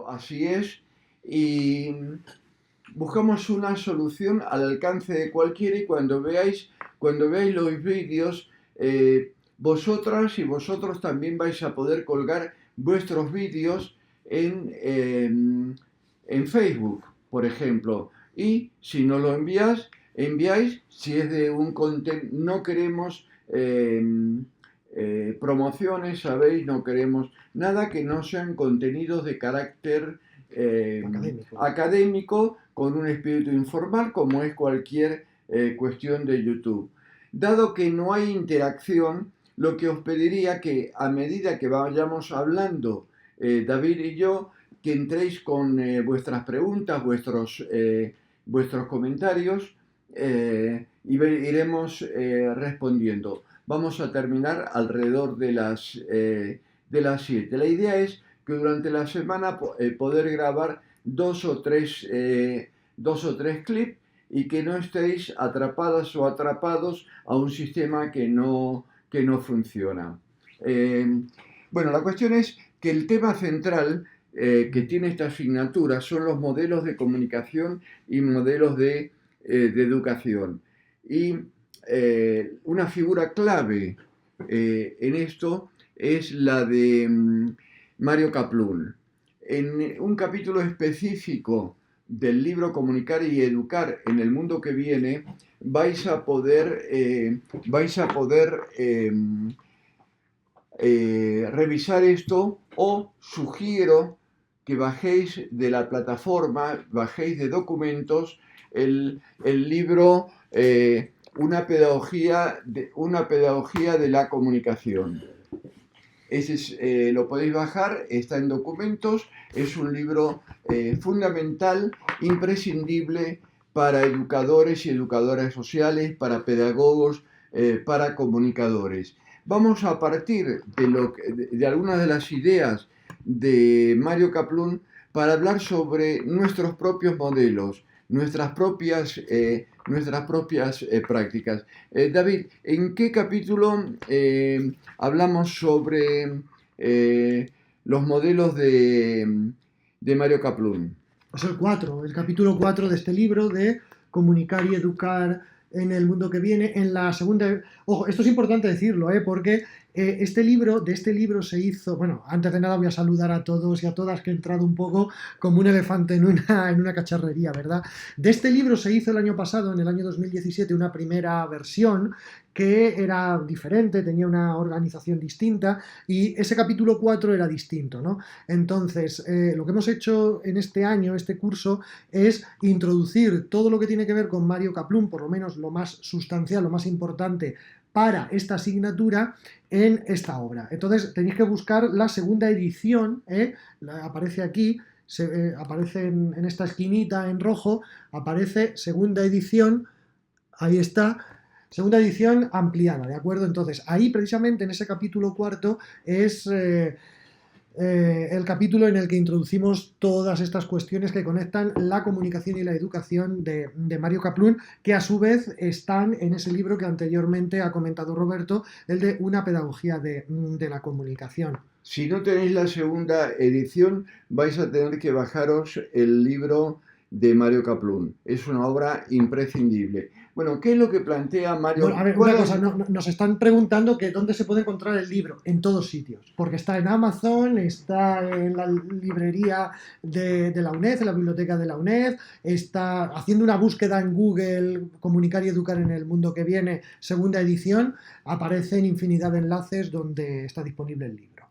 Así es, y buscamos una solución al alcance de cualquiera y cuando veáis los vídeos, vosotras y vosotros también vais a poder colgar vuestros vídeos en Facebook, por ejemplo. Y si nos lo enviáis, si es de un contenido, no queremos promociones, ¿sabéis? No queremos nada que no sean contenidos de carácter académico con un espíritu informal, como es cualquier cuestión de YouTube. Dado que no hay interacción, lo que os pediría que a medida que vayamos hablando, David y yo, que entréis con vuestras preguntas, vuestros comentarios, y iremos respondiendo. Vamos a terminar alrededor de las 7. La idea es que durante la semana poder grabar dos o tres clips y que no estéis atrapadas o atrapados a un sistema que no funciona. Bueno, la cuestión es que el tema central que tiene esta asignatura son los modelos de comunicación y modelos de educación. Y una figura clave en esto es la de Mario Kaplun. En un capítulo específico del libro Comunicar y Educar en el mundo que viene, vais a poder revisar esto, o sugiero que bajéis de la plataforma, bajéis de documentos el libro una pedagogía de la comunicación. Lo podéis bajar, está en documentos, es un libro fundamental, imprescindible para educadores y educadoras sociales, para pedagogos, para comunicadores. Vamos a partir de algunas de las ideas de Mario Kaplun para hablar sobre nuestros propios modelos, nuestras propias prácticas. David, ¿en qué capítulo hablamos sobre los modelos de Mario Kaplun? Es el capítulo 4 de este libro de Comunicar y Educar en el mundo que viene. En la segunda... Ojo, esto es importante decirlo, porque de este libro se hizo... Bueno, antes de nada voy a saludar a todos y a todas, que he entrado un poco como un elefante en una cacharrería, ¿verdad? De este libro se hizo el año pasado, en el año 2017, una primera versión que era diferente, tenía una organización distinta, y ese capítulo 4 era distinto, ¿no? Entonces, lo que hemos hecho en este año, este curso, es introducir todo lo que tiene que ver con Mario Kaplun, por lo menos lo más sustancial, lo más importante para esta asignatura, en esta obra. Entonces tenéis que buscar la segunda edición, aparece aquí, aparece en esta esquinita en rojo, aparece segunda edición, ahí está, segunda edición ampliada, ¿de acuerdo? Entonces ahí precisamente en ese capítulo 4 es... el capítulo en el que introducimos todas estas cuestiones que conectan la comunicación y la educación de Mario Kaplun, que a su vez están en ese libro que anteriormente ha comentado Roberto, el de Una pedagogía de la comunicación. Si no tenéis la segunda edición, vais a tener que bajaros el libro de Mario Kaplun. Es una obra imprescindible. Bueno, ¿qué es lo que plantea Mario? Bueno, a ver, una cosa, nos están preguntando que dónde se puede encontrar el libro. En todos sitios, porque está en Amazon, está en la librería de la UNED, en la biblioteca de la UNED, está haciendo una búsqueda en Google, Comunicar y Educar en el mundo que viene, segunda edición, aparecen infinidad de enlaces donde está disponible el libro.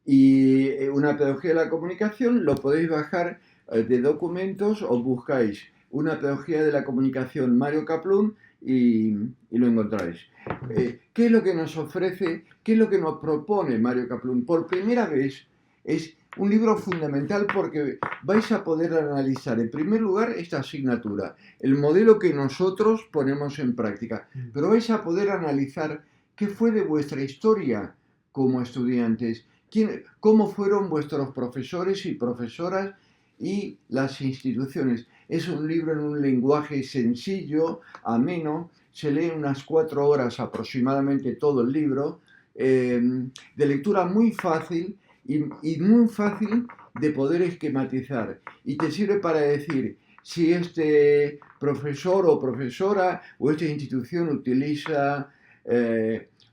Y Una pedagogía de la comunicación lo podéis bajar de documentos, o buscáis Una pedagogía de la comunicación Mario Kaplun y lo encontráis. ¿Qué es lo que nos ofrece? ¿Qué es lo que nos propone Mario Kaplun? Por primera vez es un libro fundamental, porque vais a poder analizar en primer lugar esta asignatura, el modelo que nosotros ponemos en práctica, pero vais a poder analizar qué fue de vuestra historia como estudiantes, cómo fueron vuestros profesores y profesoras y las instituciones. Es un libro en un lenguaje sencillo, ameno, se lee unas 4 horas aproximadamente todo el libro, de lectura muy fácil y muy fácil de poder esquematizar y te sirve para decir si este profesor o profesora o esta institución utiliza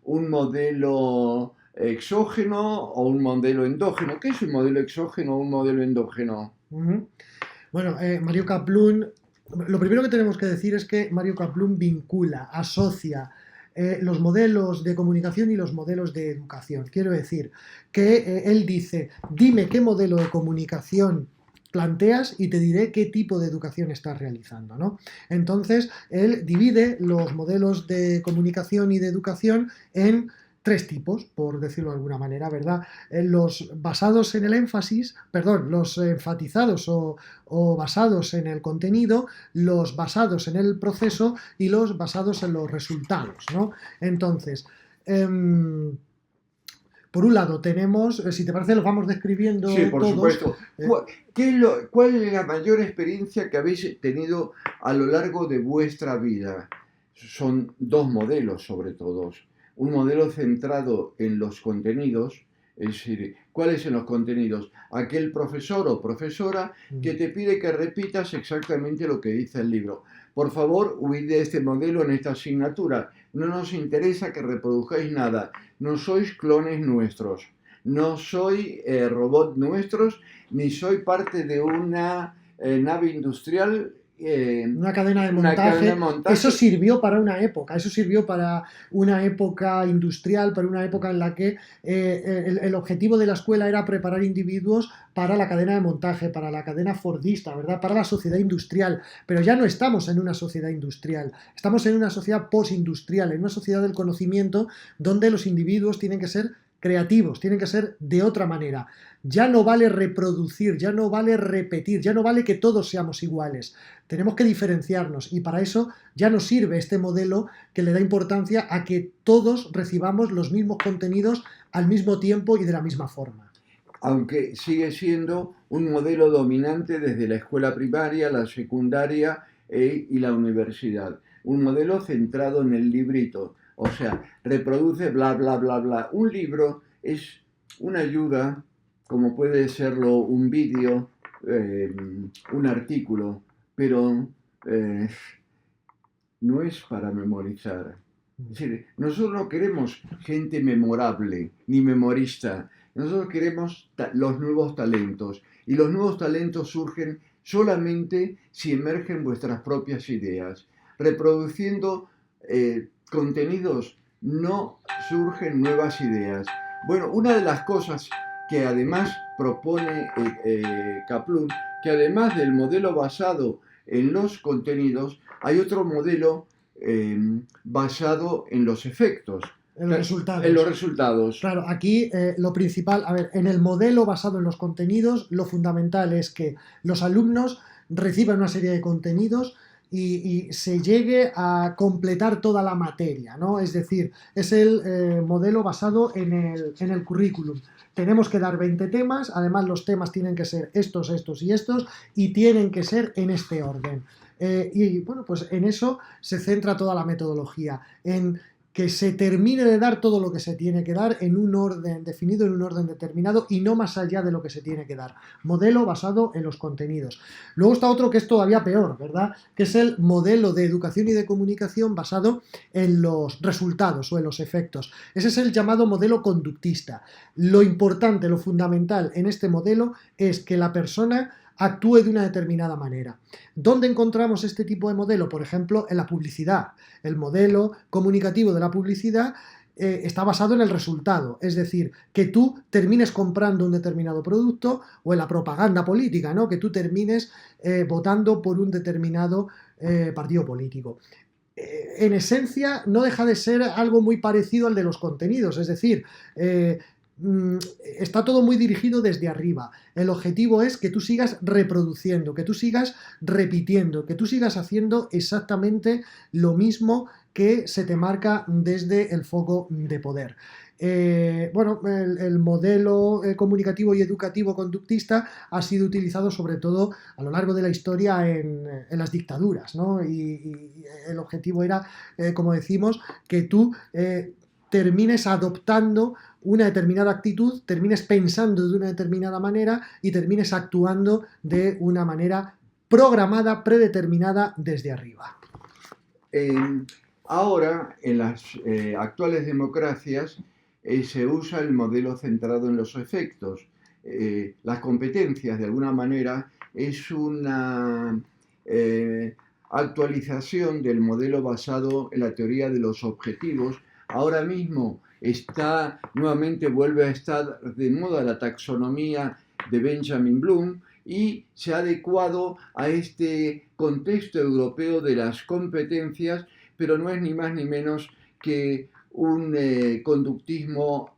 un modelo exógeno o un modelo endógeno. ¿Qué es un modelo exógeno o un modelo endógeno? Bueno, Mario Kaplun, lo primero que tenemos que decir es que Mario Kaplun vincula, asocia los modelos de comunicación y los modelos de educación. Quiero decir que él dice, dime qué modelo de comunicación planteas y te diré qué tipo de educación estás realizando, ¿no? Entonces, él divide los modelos de comunicación y de educación en tres tipos, por decirlo de alguna manera, ¿verdad? Los basados en el énfasis, perdón, los enfatizados o basados en el contenido, los basados en el proceso y los basados en los resultados, ¿no? Entonces, por un lado tenemos, si te parece, los vamos describiendo sí, por todos. Supuesto. ¿Cuál es la mayor experiencia que habéis tenido a lo largo de vuestra vida? Son dos modelos, sobre todo. Un modelo centrado en los contenidos, es decir, ¿cuáles son los contenidos? Aquel profesor o profesora que te pide que repitas exactamente lo que dice el libro. Por favor, huid de este modelo en esta asignatura. No nos interesa que reproduzcáis nada. No sois clones nuestros. No soy robot nuestros, ni soy parte de una nave industrial. Una cadena de montaje. Eso sirvió para una época industrial, para una época en la que el objetivo de la escuela era preparar individuos para la cadena de montaje, para la cadena fordista, ¿verdad? Para la sociedad industrial. Pero ya no estamos en una sociedad industrial, estamos en una sociedad postindustrial, en una sociedad del conocimiento donde los individuos tienen que ser creativos, tienen que ser de otra manera. Ya no vale reproducir, ya no vale repetir, ya no vale que todos seamos iguales. Tenemos que diferenciarnos y para eso ya nos sirve este modelo que le da importancia a que todos recibamos los mismos contenidos al mismo tiempo y de la misma forma. Aunque sigue siendo un modelo dominante desde la escuela primaria, la secundaria y la universidad. Un modelo centrado en el librito. O sea, reproduce bla, bla, bla, bla. Un libro es una ayuda, como puede serlo un vídeo, un artículo, pero no es para memorizar. Es decir, nosotros no queremos gente memorable ni memorista. Nosotros queremos los nuevos talentos. Y los nuevos talentos surgen solamente si emergen vuestras propias ideas. Reproduciendo contenidos no surgen nuevas ideas. Bueno, una de las cosas que además propone Kaplun, que además del modelo basado en los contenidos, hay otro modelo basado en los efectos. En los resultados. En los resultados. Claro, aquí lo principal, a ver, en el modelo basado en los contenidos, lo fundamental es que los alumnos reciban una serie de contenidos y se llegue a completar toda la materia, ¿no? Es decir, es el modelo basado en el currículum. Tenemos que dar 20 temas, además los temas tienen que ser estos, estos y estos, y tienen que ser en este orden. Y bueno, pues en eso se centra toda la metodología, en que se termine de dar todo lo que se tiene que dar en un orden definido, en un orden determinado y no más allá de lo que se tiene que dar. Modelo basado en los contenidos. Luego está otro que es todavía peor, ¿verdad? Que es el modelo de educación y de comunicación basado en los resultados o en los efectos. Ese es el llamado modelo conductista. Lo importante, lo fundamental en este modelo es que la persona actúe de una determinada manera. ¿Dónde encontramos este tipo de modelo? Por ejemplo, en la publicidad. El modelo comunicativo de la publicidad está basado en el resultado, es decir, que tú termines comprando un determinado producto, o en la propaganda política, ¿no? Que tú termines votando por un determinado partido político. En esencia, no deja de ser algo muy parecido al de los contenidos, es decir, está todo muy dirigido desde arriba. El objetivo es que tú sigas reproduciendo, que tú sigas repitiendo, que tú sigas haciendo exactamente lo mismo que se te marca desde el foco de poder. Bueno, el modelo comunicativo y educativo conductista ha sido utilizado sobre todo a lo largo de la historia en las dictaduras, ¿no? Y el objetivo era, como decimos, que tú termines adoptando una determinada actitud, termines pensando de una determinada manera y termines actuando de una manera programada, predeterminada desde arriba. Ahora, en las actuales democracias, se usa el modelo centrado en los efectos. Las competencias, de alguna manera, es una actualización del modelo basado en la teoría de los objetivos. Ahora mismo nuevamente vuelve a estar de moda la taxonomía de Benjamin Bloom y se ha adecuado a este contexto europeo de las competencias, pero no es ni más ni menos que un conductismo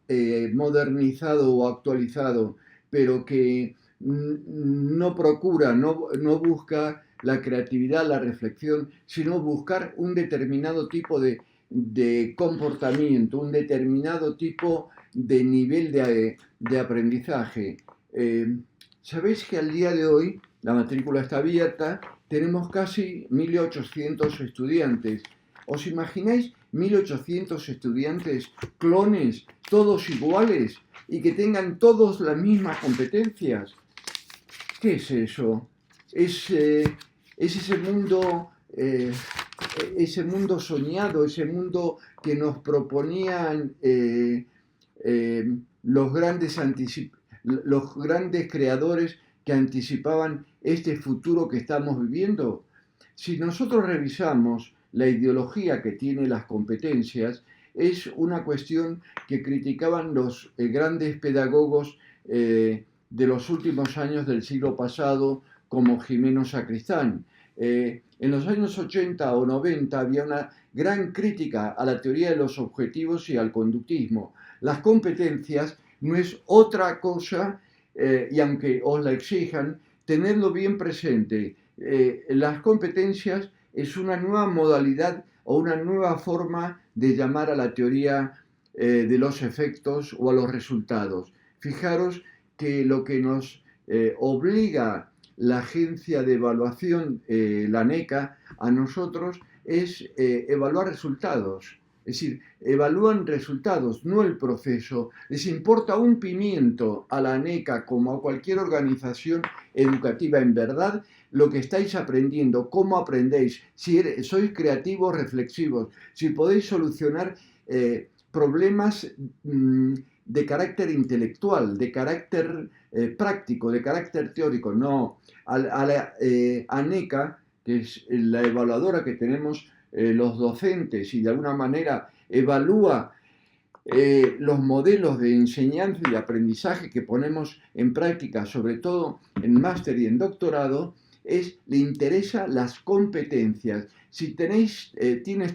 modernizado o actualizado, pero que no procura, no busca la creatividad, la reflexión, sino buscar un determinado tipo de comportamiento, un determinado tipo de nivel de aprendizaje. Sabéis que al día de hoy la matrícula está abierta, tenemos casi 1.800 estudiantes. ¿Os imagináis 1.800 estudiantes clones, todos iguales y que tengan todos las mismas competencias? ¿Qué es eso? Es ese mundo soñado, ese mundo que nos proponían los grandes creadores que anticipaban este futuro que estamos viviendo. Si nosotros revisamos la ideología que tiene las competencias, es una cuestión que criticaban los grandes pedagogos de los últimos años del siglo pasado, como Jimeno Sacristán. En los años 80 o 90 había una gran crítica a la teoría de los objetivos y al conductismo. Las competencias no es otra cosa, y aunque os la exijan, tenedlo bien presente. Las competencias es una nueva modalidad o una nueva forma de llamar a la teoría de los efectos o a los resultados. Fijaros que lo que nos obliga la agencia de evaluación, la ANECA, a nosotros es evaluar resultados. Es decir, evalúan resultados, no el proceso. Les importa un pimiento a la ANECA como a cualquier organización educativa en verdad lo que estáis aprendiendo, cómo aprendéis, si sois creativos, reflexivos, si podéis solucionar problemas de carácter intelectual, de carácter práctico, de carácter teórico. No, a la ANECA, que es la evaluadora que tenemos los docentes y de alguna manera evalúa los modelos de enseñanza y aprendizaje que ponemos en práctica, sobre todo en máster y en doctorado, le interesa las competencias. Si tienes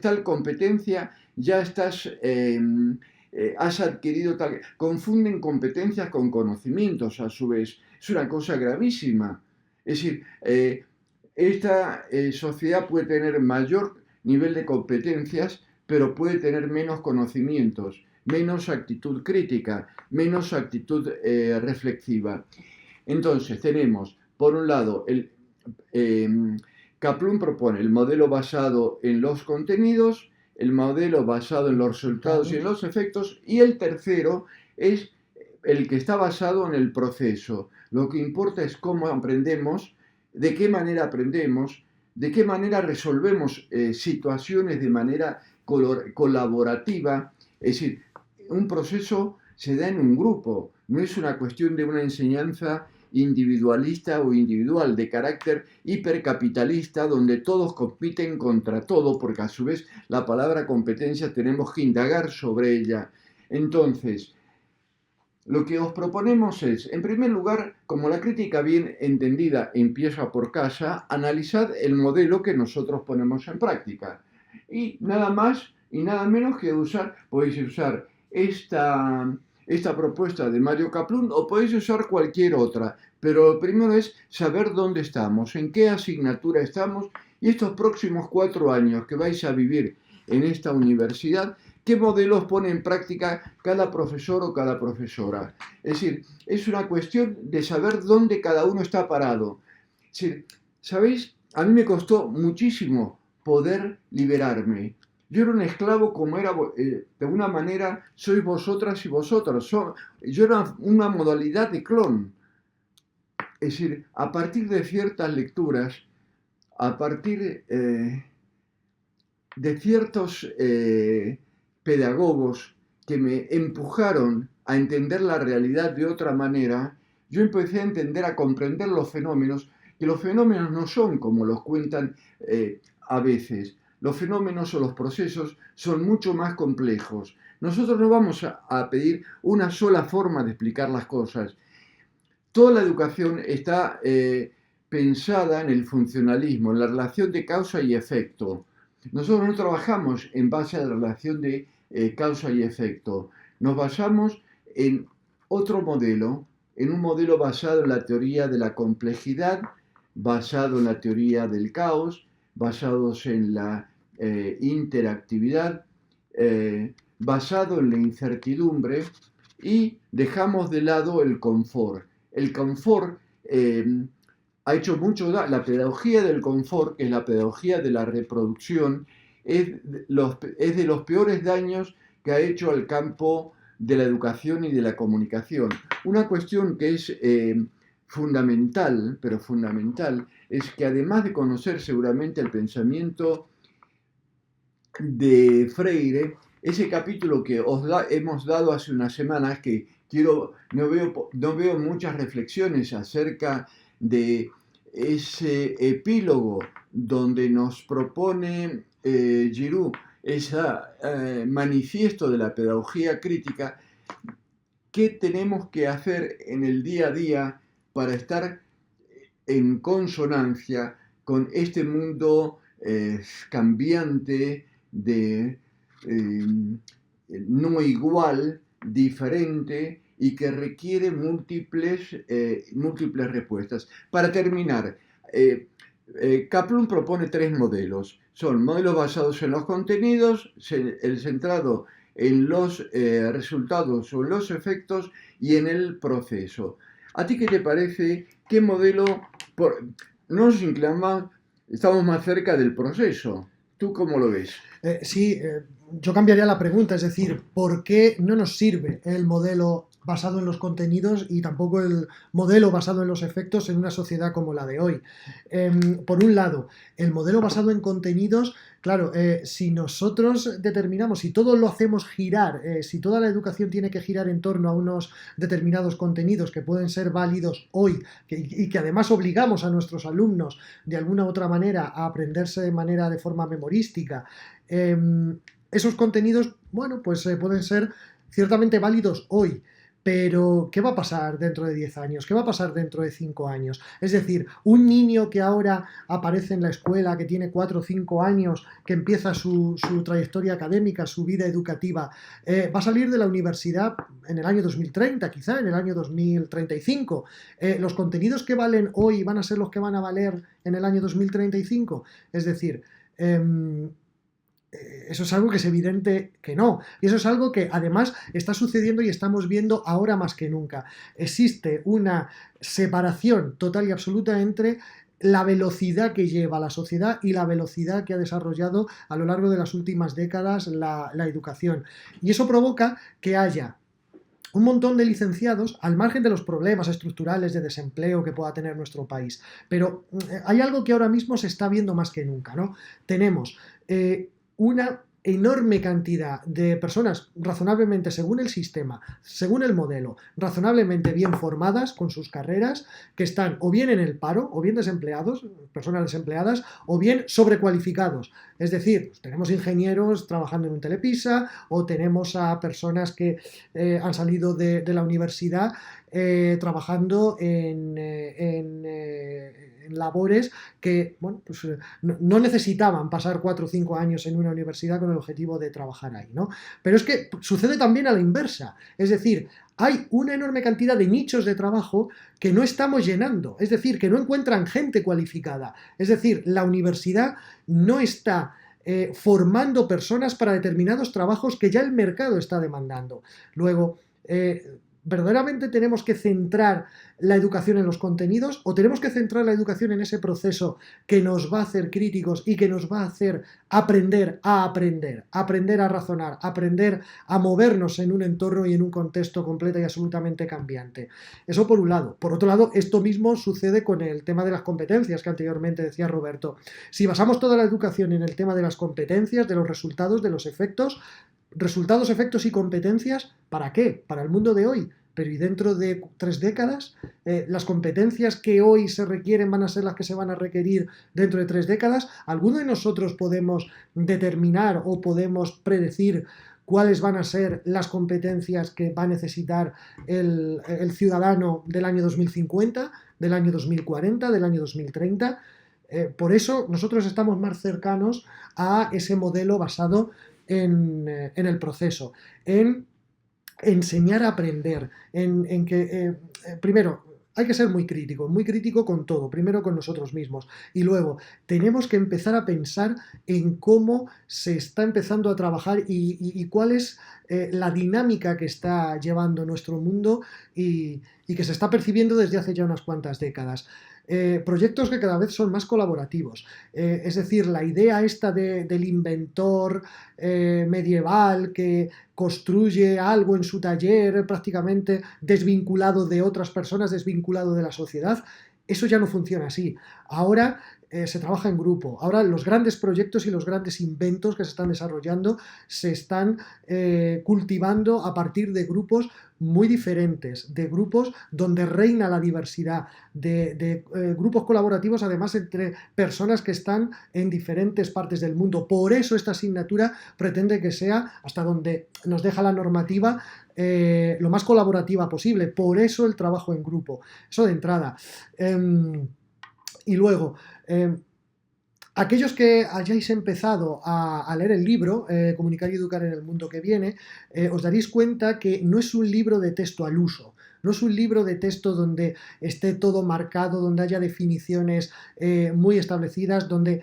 tal competencia, ya has adquirido tal. Confunden competencias con conocimientos, a su vez. Es una cosa gravísima. Es decir, esta sociedad puede tener mayor nivel de competencias, pero puede tener menos conocimientos, menos actitud crítica, menos actitud reflexiva. Entonces tenemos, por un lado, Kaplun propone el modelo basado en los contenidos, el modelo basado en los resultados y en los efectos, y el tercero es el que está basado en el proceso. Lo que importa es cómo aprendemos, de qué manera aprendemos, de qué manera resolvemos situaciones de manera colaborativa. Es decir, un proceso se da en un grupo, no es una cuestión de una enseñanza individualista o individual, de carácter hipercapitalista, donde todos compiten contra todo, porque a su vez la palabra competencia tenemos que indagar sobre ella. Entonces, lo que os proponemos es, en primer lugar, como la crítica bien entendida empieza por casa, analizad el modelo que nosotros ponemos en práctica. Y nada más y nada menos que podéis usar esta propuesta de Mario Kaplun o podéis usar cualquier otra. Pero lo primero es saber dónde estamos, en qué asignatura estamos y estos próximos 4 años que vais a vivir en esta universidad, qué modelos pone en práctica cada profesor o cada profesora. Es decir, es una cuestión de saber dónde cada uno está parado. Es decir, ¿sabéis? A mí me costó muchísimo poder liberarme. Yo era un esclavo como era, de una manera, sois vosotras y vosotros. Yo era una modalidad de clon. Es decir, a partir de ciertas lecturas, a partir de ciertos pedagogos que me empujaron a entender la realidad de otra manera, yo empecé a entender, a comprender los fenómenos, que los fenómenos no son como los cuentan a veces. Los fenómenos o los procesos son mucho más complejos. Nosotros no vamos a pedir una sola forma de explicar las cosas. Toda la educación está pensada en el funcionalismo, en la relación de causa y efecto. Nosotros no trabajamos en base a la relación de causa y efecto. Nos basamos en otro modelo, en un modelo basado en la teoría de la complejidad, basado en la teoría del caos, basados en la interactividad, basado en la incertidumbre, y dejamos de lado el confort. El confort ha hecho mucho daño. La pedagogía del confort, que es la pedagogía de la reproducción, es de los peores daños que ha hecho al campo de la educación y de la comunicación. Una cuestión que es fundamental, pero fundamental, es que además de conocer seguramente el pensamiento de Freire, ese capítulo que hemos dado hace unas semanas, que no veo muchas reflexiones acerca de ese epílogo donde nos propone Giroux ese manifiesto de la pedagogía crítica. ¿Qué tenemos que hacer en el día a día para estar en consonancia con este mundo cambiante, no igual, diferente, y que requiere múltiples respuestas? Para terminar, Kaplan propone 3 modelos. Son modelos basados en los contenidos, el centrado en los resultados o en los efectos y en el proceso. ¿A ti qué te parece? ¿Qué modelo? No nos inclinamos, estamos más cerca del proceso. ¿Tú cómo lo ves? Sí, yo cambiaría la pregunta, es decir, ¿por qué no nos sirve el modelo basado en los contenidos y tampoco el modelo basado en los efectos en una sociedad como la de hoy? Por un lado, el modelo basado en contenidos, claro, si nosotros determinamos, si todo lo hacemos girar, si toda la educación tiene que girar en torno a unos determinados contenidos que pueden ser válidos hoy y que además obligamos a nuestros alumnos de alguna u otra manera a aprenderse de forma memorística, esos contenidos, bueno, pues pueden ser ciertamente válidos hoy, pero ¿qué va a pasar dentro de 10 años? ¿Qué va a pasar dentro de 5 años? Es decir, un niño que ahora aparece en la escuela, que tiene 4 o 5 años, que empieza su trayectoria académica, su vida educativa, va a salir de la universidad en el año 2030, quizá en el año 2035. ¿Los contenidos que valen hoy van a ser los que van a valer en el año 2035? Es decir, eso es algo que es evidente que no. Y eso es algo que además está sucediendo y estamos viendo ahora más que nunca. Existe una separación total y absoluta entre la velocidad que lleva la sociedad y la velocidad que ha desarrollado a lo largo de las últimas décadas la educación. Y eso provoca que haya un montón de licenciados al margen de los problemas estructurales de desempleo que pueda tener nuestro país. Pero hay algo que ahora mismo se está viendo más que nunca, ¿no? Tenemos una enorme cantidad de personas razonablemente, según el sistema, según el modelo, razonablemente bien formadas con sus carreras, que están o bien en el paro, o bien desempleados, personas desempleadas, o bien sobrecualificados. Es decir, pues tenemos ingenieros trabajando en un Telepisa, o tenemos a personas que han salido de la universidad trabajando en labores que, bueno, pues no necesitaban pasar 4 o 5 años en una universidad con el objetivo de trabajar ahí, ¿no? Pero es que sucede también a la inversa, es decir, hay una enorme cantidad de nichos de trabajo que no estamos llenando, es decir, que no encuentran gente cualificada, es decir, la universidad no está formando personas para determinados trabajos que ya el mercado está demandando. Luego, ¿verdaderamente tenemos que centrar la educación en los contenidos o tenemos que centrar la educación en ese proceso que nos va a hacer críticos y que nos va a hacer aprender, aprender a razonar, aprender a movernos en un entorno y en un contexto completo y absolutamente cambiante? Eso por un lado. Por otro lado, esto mismo sucede con el tema de las competencias que anteriormente decía Roberto. Si basamos toda la educación en el tema de las competencias, de los resultados, de los efectos, resultados, efectos y competencias, ¿para qué? Para el mundo de hoy. Pero ¿y dentro de 3 décadas? ¿Las competencias que hoy se requieren van a ser las que se van a requerir dentro de 3 décadas? ¿Alguno de nosotros podemos determinar o podemos predecir cuáles van a ser las competencias que va a necesitar el ciudadano del año 2050, del año 2040, del año 2030? Por eso nosotros estamos más cercanos a ese modelo basado en el proceso, en enseñar a aprender, en que, primero, hay que ser muy crítico con todo, primero con nosotros mismos y luego tenemos que empezar a pensar en cómo se está empezando a trabajar y cuál es la dinámica que está llevando nuestro mundo y que se está percibiendo desde hace ya unas cuantas décadas. Proyectos que cada vez son más colaborativos. Es decir, la idea esta del inventor medieval que construye algo en su taller prácticamente desvinculado de otras personas, desvinculado de la sociedad, eso ya no funciona así. Ahora se trabaja en grupo. Ahora los grandes proyectos y los grandes inventos que se están desarrollando se están cultivando a partir de grupos muy diferentes, de grupos donde reina la diversidad, de grupos colaborativos además entre personas que están en diferentes partes del mundo. Por eso esta asignatura pretende que sea, hasta donde nos deja la normativa, lo más colaborativa posible. Por eso el trabajo en grupo. Eso de entrada. Y luego, aquellos que hayáis empezado a leer el libro, Comunicar y Educar en el Mundo que Viene, os daréis cuenta que no es un libro de texto al uso. No es un libro de texto donde esté todo marcado, donde haya definiciones muy establecidas, donde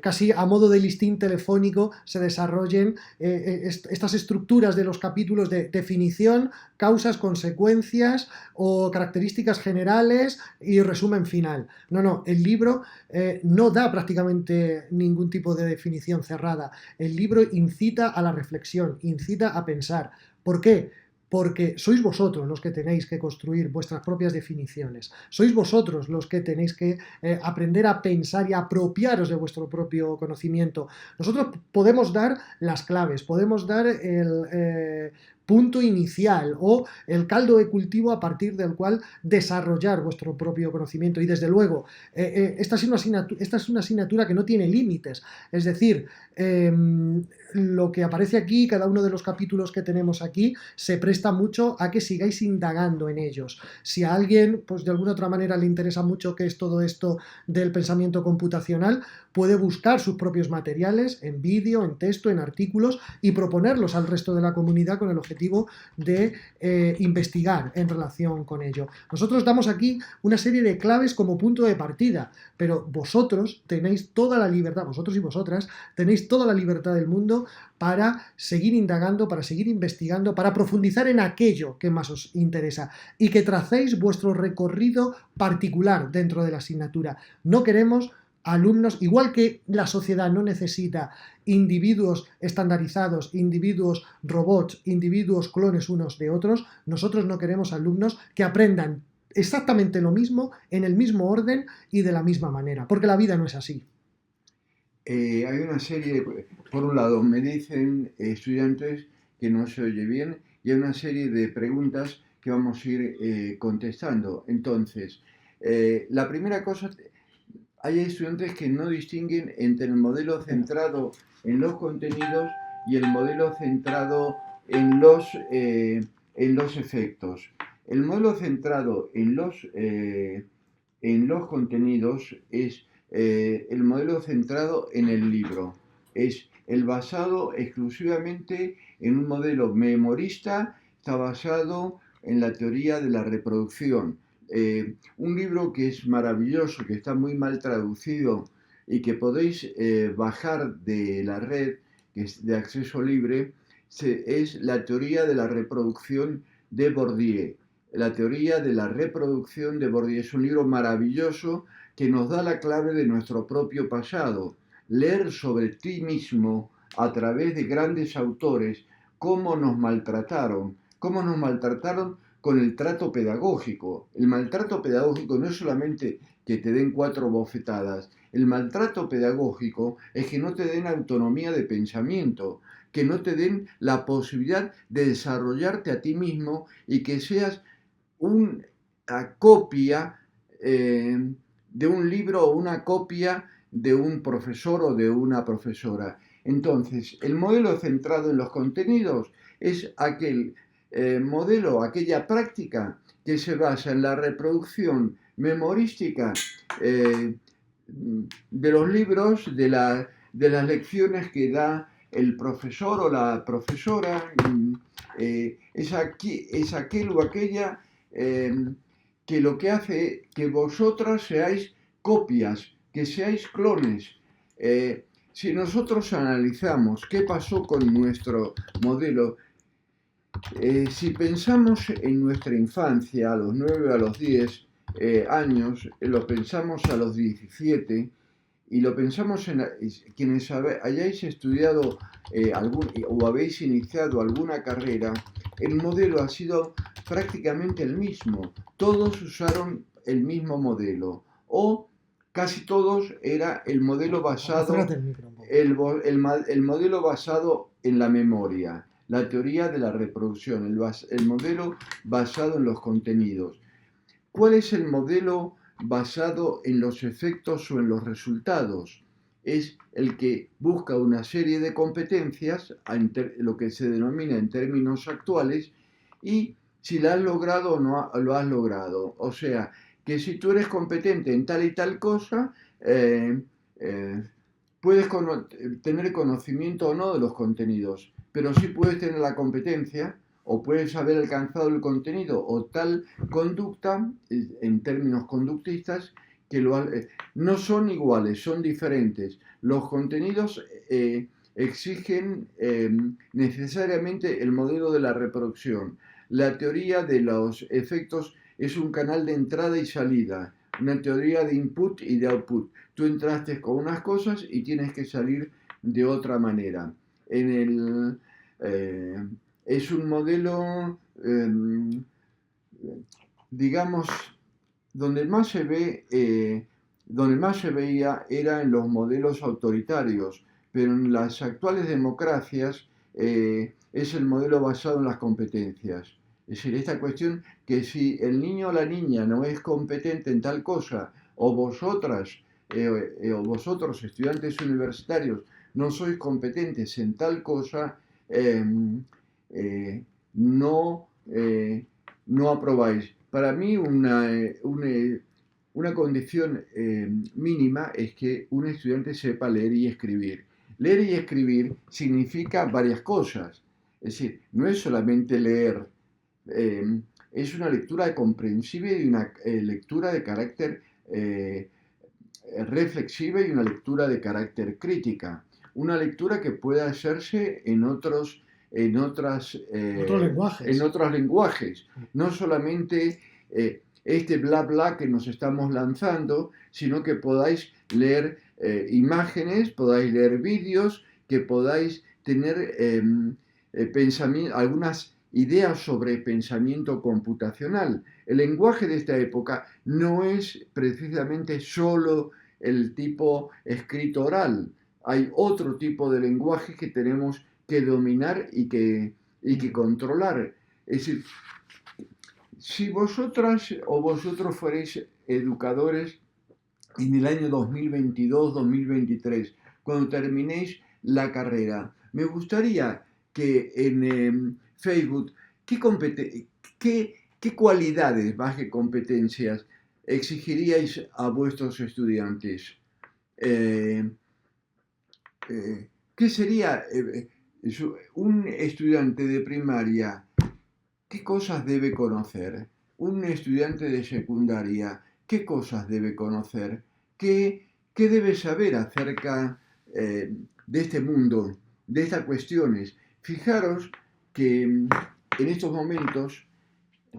casi a modo de listín telefónico se desarrollen estas estructuras de los capítulos de definición, causas, consecuencias o características generales y resumen final. No, el libro no da prácticamente ningún tipo de definición cerrada. El libro incita a la reflexión, incita a pensar. ¿Por qué? Porque sois vosotros los que tenéis que construir vuestras propias definiciones. Sois vosotros los que tenéis que aprender a pensar y a apropiaros de vuestro propio conocimiento. Nosotros podemos dar las claves, podemos dar el punto inicial o el caldo de cultivo a partir del cual desarrollar vuestro propio conocimiento. Y desde luego, esta es una asignatura que no tiene límites. Es decir, lo que aparece aquí, cada uno de los capítulos que tenemos aquí, se presta mucho a que sigáis indagando en ellos. Si a alguien, pues de alguna otra manera le interesa mucho qué es todo esto del pensamiento computacional, puede buscar sus propios materiales en vídeo, en texto, en artículos y proponerlos al resto de la comunidad con el objetivo de investigar en relación con ello. Nosotros damos aquí una serie de claves como punto de partida, pero vosotros tenéis toda la libertad, vosotros y vosotras tenéis toda la libertad del mundo para seguir indagando, para seguir investigando, para profundizar en aquello que más os interesa y que tracéis vuestro recorrido particular dentro de la asignatura. No queremos alumnos, igual que la sociedad no necesita individuos estandarizados, individuos robots, individuos clones unos de otros, nosotros no queremos alumnos que aprendan exactamente lo mismo, en el mismo orden y de la misma manera, porque la vida no es así. Hay una serie, por un lado, me dicen estudiantes que no se oye bien y hay una serie de preguntas que vamos a ir contestando. Entonces, la primera cosa, hay estudiantes que no distinguen entre el modelo centrado en los contenidos y el modelo centrado en los efectos. El modelo centrado en los contenidos es el modelo centrado en el libro. Es el basado exclusivamente en un modelo memorista, está basado en la teoría de la reproducción. Un libro que es maravilloso, que está muy mal traducido y que podéis bajar de la red, que es de acceso libre, es la teoría de la reproducción de Bourdieu. La teoría de la reproducción de Bourdieu es un libro maravilloso que nos da la clave de nuestro propio pasado. Leer sobre ti mismo a través de grandes autores cómo nos maltrataron con el trato pedagógico. El maltrato pedagógico no es solamente que te den 4 bofetadas, el maltrato pedagógico es que no te den autonomía de pensamiento, que no te den la posibilidad de desarrollarte a ti mismo y que seas una copia de un libro o una copia de un profesor o de una profesora. Entonces, el modelo centrado en los contenidos es aquel modelo, aquella práctica que se basa en la reproducción memorística de los libros, de las lecciones que da el profesor o la profesora. Es aquel o aquella que lo que hace que vosotras seáis copias, que seáis clones. Si nosotros analizamos qué pasó con nuestro modelo, si pensamos en nuestra infancia, a los 9 o a los 10 años, lo pensamos a los 17 y lo pensamos en quienes hayáis estudiado o habéis iniciado alguna carrera, el modelo ha sido prácticamente el mismo. Todos usaron el mismo modelo o casi todos era el modelo basado, el modelo basado en la memoria, la teoría de la reproducción, el modelo basado en los contenidos. ¿Cuál es el modelo basado en los efectos o en los resultados? Es el que busca una serie de competencias, lo que se denomina en términos actuales, y si la has logrado o no lo has logrado. O sea, que si tú eres competente en tal y tal cosa, puedes tener conocimiento o no de los contenidos, pero sí puedes tener la competencia o puedes haber alcanzado el contenido o tal conducta, en términos conductistas, que no son iguales, son diferentes. Los contenidos exigen necesariamente el modelo de la reproducción. La teoría de los efectos es un canal de entrada y salida, una teoría de input y de output. Tú entraste con unas cosas y tienes que salir de otra manera. Es un modelo, digamos, donde más se veía era en los modelos autoritarios, pero en las actuales democracias es el modelo basado en las competencias. Es decir, esta cuestión que si el niño o la niña no es competente en tal cosa, o vosotros, estudiantes universitarios, no sois competentes en tal cosa, no, no aprobáis. Para mí una condición mínima es que un estudiante sepa leer y escribir. Leer y escribir significa varias cosas. Es decir, no es solamente leer, es una lectura comprensiva y una lectura de carácter reflexiva y una lectura de carácter crítica. Una lectura que pueda hacerse en otros lenguajes. No solamente este bla bla que nos estamos lanzando, sino que podáis leer imágenes, podáis leer vídeos, que podáis tener algunas ideas sobre pensamiento computacional. El lenguaje de esta época no es precisamente solo el tipo escrito oral. Hay otro tipo de lenguaje que tenemos que dominar y que controlar. Es decir, si vosotras o vosotros fuerais educadores en el año 2022-2023, cuando terminéis la carrera, me gustaría que en Facebook, ¿qué cualidades más que competencias exigiríais a vuestros estudiantes? ¿Qué sería un estudiante de primaria? ¿Qué cosas debe conocer? Un estudiante de secundaria, ¿qué cosas debe conocer? ¿Qué debe saber acerca de este mundo, de estas cuestiones? Fijaros que en estos momentos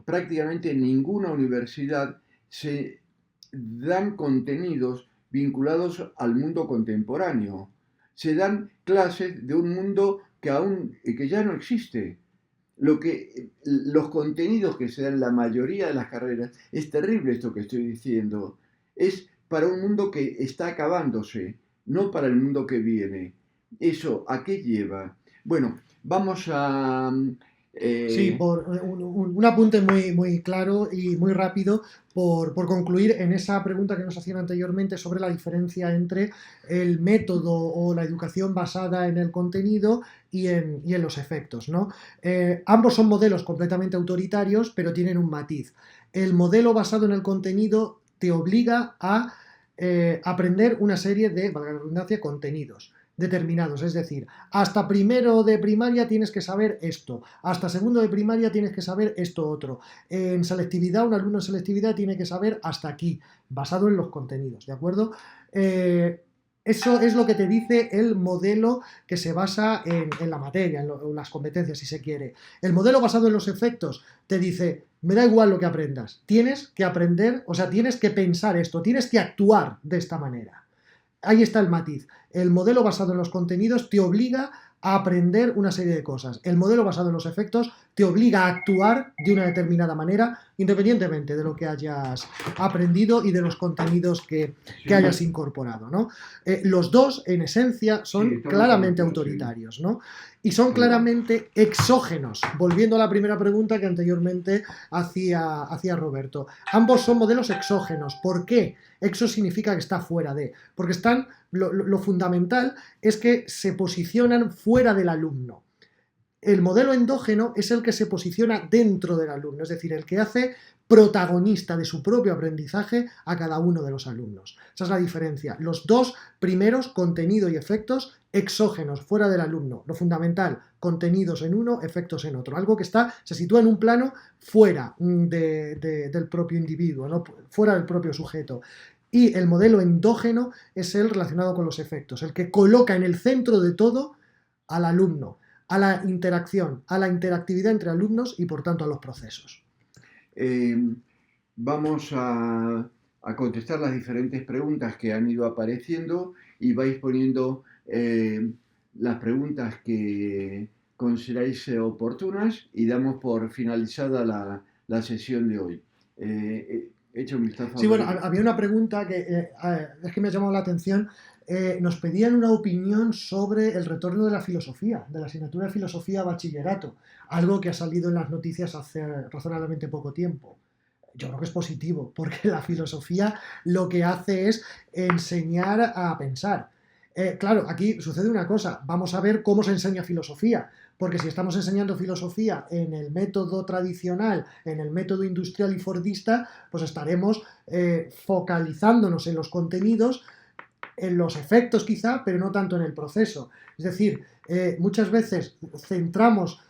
prácticamente en ninguna universidad se dan contenidos vinculados al mundo contemporáneo. Se dan clases de un mundo que ya no existe. Los contenidos que se dan en la mayoría de las carreras, es terrible esto que estoy diciendo, es para un mundo que está acabándose, no para el mundo que viene. ¿Eso a qué lleva? Bueno, vamos a... Sí, eh, por un apunte muy, muy claro y muy rápido por concluir en esa pregunta que nos hacían anteriormente sobre la diferencia entre el método o la educación basada en el contenido y en los efectos, ¿no? Ambos son modelos completamente autoritarios, pero tienen un matiz. El modelo basado en el contenido te obliga a aprender una serie de, valga la redundancia, contenidos determinados, es decir, hasta primero de primaria tienes que saber esto, hasta segundo de primaria tienes que saber esto otro, en selectividad, un alumno en selectividad tiene que saber hasta aquí, basado en los contenidos, ¿de acuerdo? Eso es lo que te dice el modelo que se basa en la materia, en las competencias, si se quiere. El modelo basado en los efectos te dice, me da igual lo que aprendas, tienes que aprender, o sea, tienes que pensar esto, tienes que actuar de esta manera. Ahí está el matiz. El modelo basado en los contenidos te obliga a aprender una serie de cosas. El modelo basado en los efectos te obliga a actuar de una determinada manera, independientemente de lo que hayas aprendido y de los contenidos que hayas incorporado, ¿no? Los dos, en esencia, son claramente autoritarios, ¿no? Y son claramente exógenos, volviendo a la primera pregunta que anteriormente hacía Roberto. Ambos son modelos exógenos. ¿Por qué? Exo significa que está fuera de, porque lo fundamental es que se posicionan fuera del alumno. El modelo endógeno es el que se posiciona dentro del alumno, es decir, el que hace protagonista de su propio aprendizaje a cada uno de los alumnos. Esa es la diferencia. Los dos primeros, contenido y efectos, exógenos, fuera del alumno. Lo fundamental, contenidos en uno, efectos en otro. Algo que se sitúa en un plano fuera del propio individuo, ¿no? Fuera del propio sujeto. Y el modelo endógeno es el relacionado con los efectos, el que coloca en el centro de todo al alumno, a la interacción, a la interactividad entre alumnos y por tanto a los procesos. Vamos a contestar las diferentes preguntas que han ido apareciendo y vais poniendo las preguntas que consideráis oportunas y damos por finalizada la sesión de hoy. Hecho un vistazo. Sí, bueno, había una pregunta que es que me ha llamado la atención. Nos pedían una opinión sobre el retorno de la filosofía, de la asignatura de filosofía a bachillerato, algo que ha salido en las noticias hace razonablemente poco tiempo. Yo creo que es positivo, porque la filosofía lo que hace es enseñar a pensar. Claro, aquí sucede una cosa, vamos a ver cómo se enseña filosofía, porque si estamos enseñando filosofía en el método tradicional, en el método industrial y fordista, pues estaremos focalizándonos en los contenidos, en los efectos quizá, pero no tanto en el proceso. Es decir, muchas veces centramos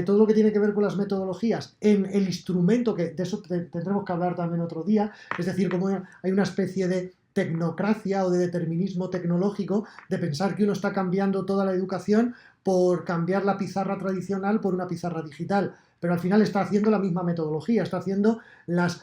todo lo que tiene que ver con las metodologías en el instrumento, que de eso tendremos que hablar también otro día, es decir, como hay una especie de tecnocracia o de determinismo tecnológico, de pensar que uno está cambiando toda la educación por cambiar la pizarra tradicional por una pizarra digital, pero al final está haciendo la misma metodología, está haciendo las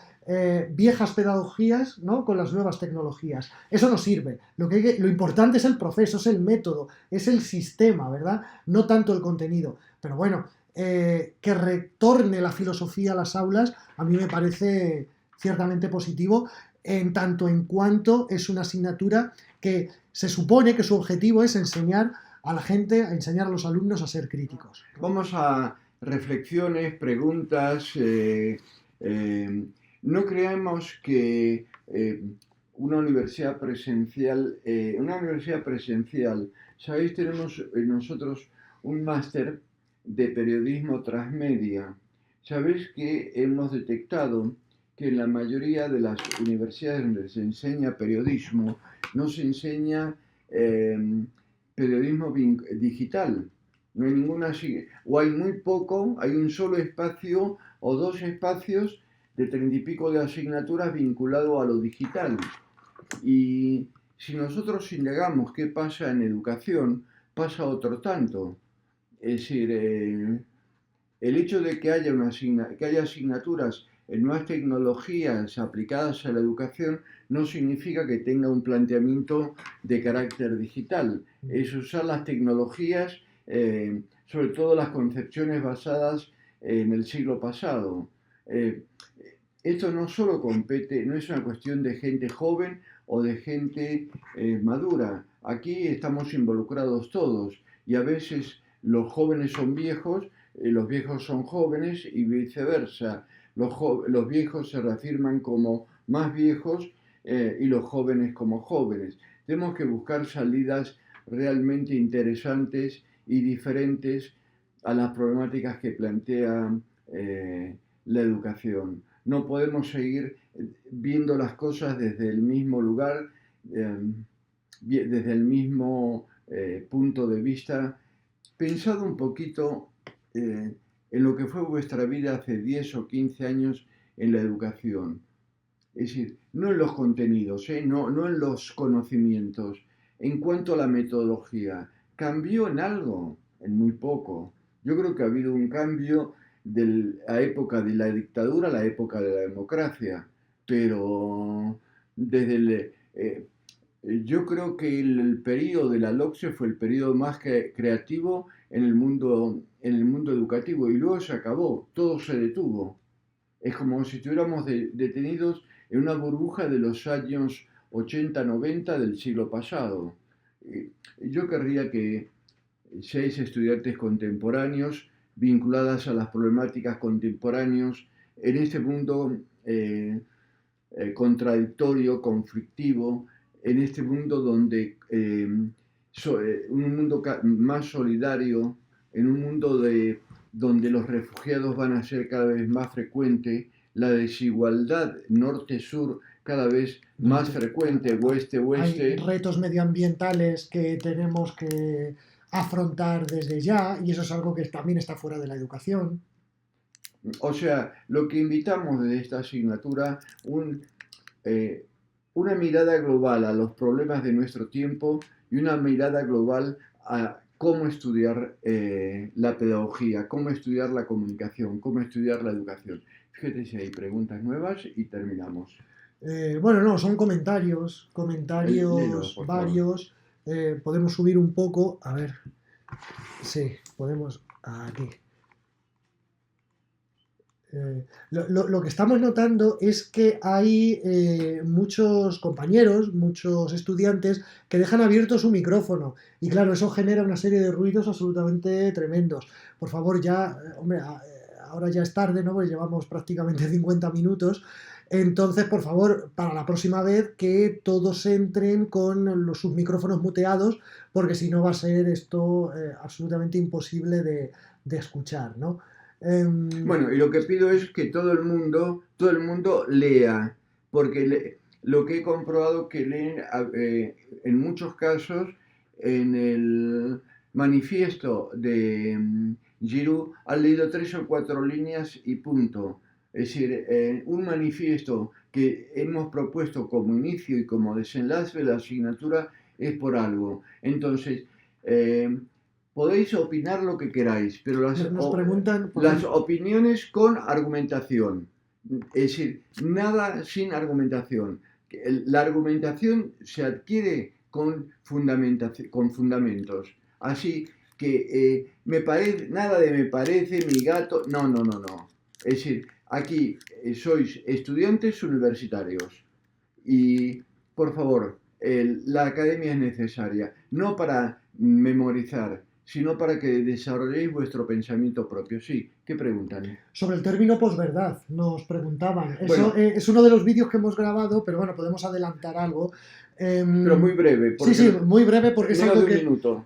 viejas pedagogías, ¿no?, con las nuevas tecnologías. Eso no sirve. Lo importante es el proceso, es el método, es el sistema, ¿verdad? No tanto el contenido. Pero bueno, que retorne la filosofía a las aulas a mí me parece ciertamente positivo, en tanto en cuanto es una asignatura que se supone que su objetivo es enseñar a la gente, a enseñar a los alumnos a ser críticos. Vamos a reflexiones, preguntas. No creemos que una universidad presencial, ¿sabéis? Tenemos nosotros un máster de periodismo transmedia. ¿Sabéis que hemos detectado que en la mayoría de las universidades donde se enseña periodismo no se enseña periodismo digital? No hay ninguna, o hay muy poco, hay un solo espacio o dos espacios de 30 y pico de asignaturas vinculado a lo digital. Y si nosotros indagamos qué pasa en educación, pasa otro tanto. Es decir, el hecho de que haya, que haya asignaturas en nuevas tecnologías aplicadas a la educación no significa que tenga un planteamiento de carácter digital. Es usar las tecnologías, sobre todo las concepciones basadas en el siglo pasado. Eh, Esto no solo compete, no es una cuestión de gente joven o de gente madura. Aquí estamos involucrados todos y a veces los jóvenes son viejos, los viejos son jóvenes y viceversa. Los viejos se reafirman como más viejos y los jóvenes como jóvenes. Tenemos que buscar salidas realmente interesantes y diferentes a las problemáticas que plantea la educación. No podemos seguir viendo las cosas desde el mismo lugar, desde el mismo punto de vista. Pensad un poquito en lo que fue vuestra vida hace 10 o 15 años en la educación. Es decir, no en los contenidos, no en los conocimientos. En cuanto a la metodología, ¿cambió en algo? En muy poco. Yo creo que ha habido un cambio de la época de la dictadura a la época de la democracia, pero desde yo creo que el periodo de la LOCSE fue el periodo más creativo en el mundo educativo y luego se acabó, todo se detuvo. Es como si estuviéramos detenidos en una burbuja de los años 80-90 del siglo pasado. Yo querría que 6 estudiantes contemporáneos vinculadas a las problemáticas contemporáneas en este mundo contradictorio, conflictivo, en este mundo donde un mundo más solidario, en un mundo donde los refugiados van a ser cada vez más frecuentes, la desigualdad norte-sur cada vez más frecuente, oeste-oeste. Hay retos medioambientales que tenemos que afrontar desde ya y eso es algo que también está fuera de la educación. O sea, lo que invitamos de esta asignatura, una mirada global a los problemas de nuestro tiempo y una mirada global a cómo estudiar la pedagogía, cómo estudiar la comunicación, cómo estudiar la educación. Fíjate si hay preguntas nuevas y terminamos. Bueno, no, son comentarios Léelo, por varios. Podemos subir un poco, a ver, sí, podemos, aquí. Lo que estamos notando es que hay muchos compañeros, muchos estudiantes que dejan abierto su micrófono y claro, eso genera una serie de ruidos absolutamente tremendos. Por favor, ya, hombre, ahora ya es tarde, ¿no? Pues llevamos prácticamente 50 minutos. Entonces, por favor, para la próxima vez que todos entren con sus micrófonos muteados, porque si no va a ser esto absolutamente imposible de escuchar, ¿no? Bueno, y lo que pido es que todo el mundo lea, porque lo que he comprobado que leen en muchos casos en el manifiesto de Giroud han leído 3 o 4 líneas y punto. Es decir, un manifiesto que hemos propuesto como inicio y como desenlace de la asignatura es por algo. Entonces, podéis opinar lo que queráis, pero las opiniones con argumentación. Es decir, nada sin argumentación. La argumentación se adquiere con fundamentos. Así que nada de me parece, mi gato. No, no, no, no. Es decir, aquí sois estudiantes universitarios. Y, por favor, la academia es necesaria, no para memorizar, sino para que desarrolléis vuestro pensamiento propio. Sí, ¿qué preguntan? Sobre el término posverdad, nos preguntaban. Bueno, eso es uno de los vídeos que hemos grabado, pero bueno, podemos adelantar algo. Pero muy breve. Sí, muy breve porque es algo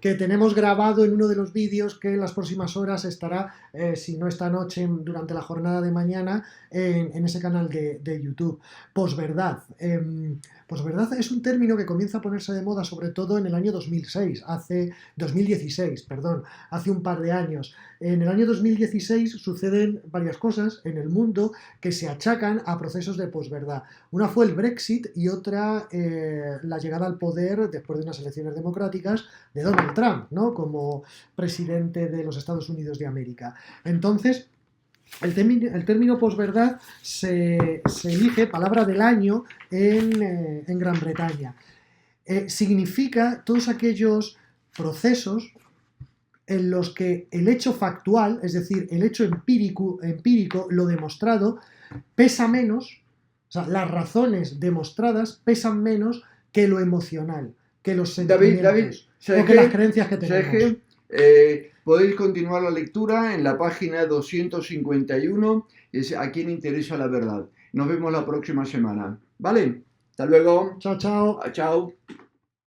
que tenemos grabado en uno de los vídeos que en las próximas horas estará, si no esta noche, durante la jornada de mañana, en ese canal de YouTube. Posverdad. Posverdad es un término que comienza a ponerse de moda sobre todo en el año 2016, hace un par de años. En el año 2016 suceden varias cosas en el mundo que se achacan a procesos de posverdad. Una fue el Brexit y otra la llegada al poder después de unas elecciones democráticas de Donald Trump, ¿no? Como presidente de los Estados Unidos de América. Entonces, el término posverdad se elige palabra del año en Gran Bretaña. Significa todos aquellos procesos en los que el hecho factual, es decir, el hecho empírico, lo demostrado, pesa menos, o sea, las razones demostradas pesan menos que lo emocional, que los sentimientos, o que las creencias que tenemos. Podéis continuar la lectura en la página 251, es A quien interesa la verdad. Nos vemos la próxima semana. ¿Vale? Hasta luego. Chao, chao. Chao.